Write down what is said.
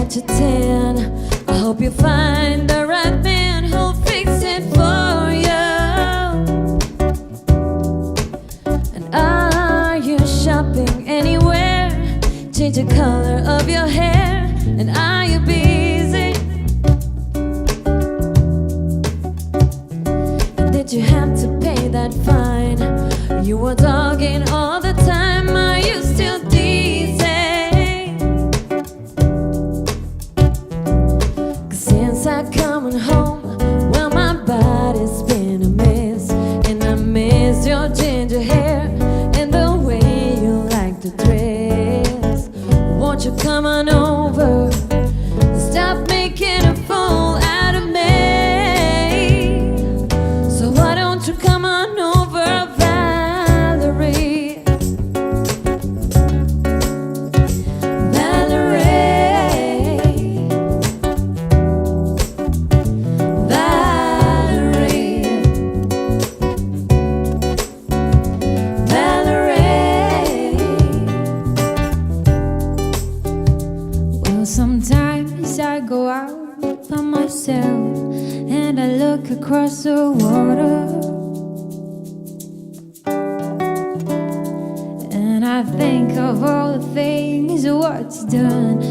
get to 10. I hope you find the right man who'll fix it for you. And are you shopping anywhere? Change the color of your hair. And are you busy? And did you have to pay that fine? You were talking all the time. Are you still decent? I'm coming home, well, my body's been a mess. And I miss your ginger hair and the way you like to dress. Won't you come on over? Stop making a fool out of me. So why don't you come on over, Valerie? Sometimes I go out by myself and I look across the water, and I think of all the things what's done.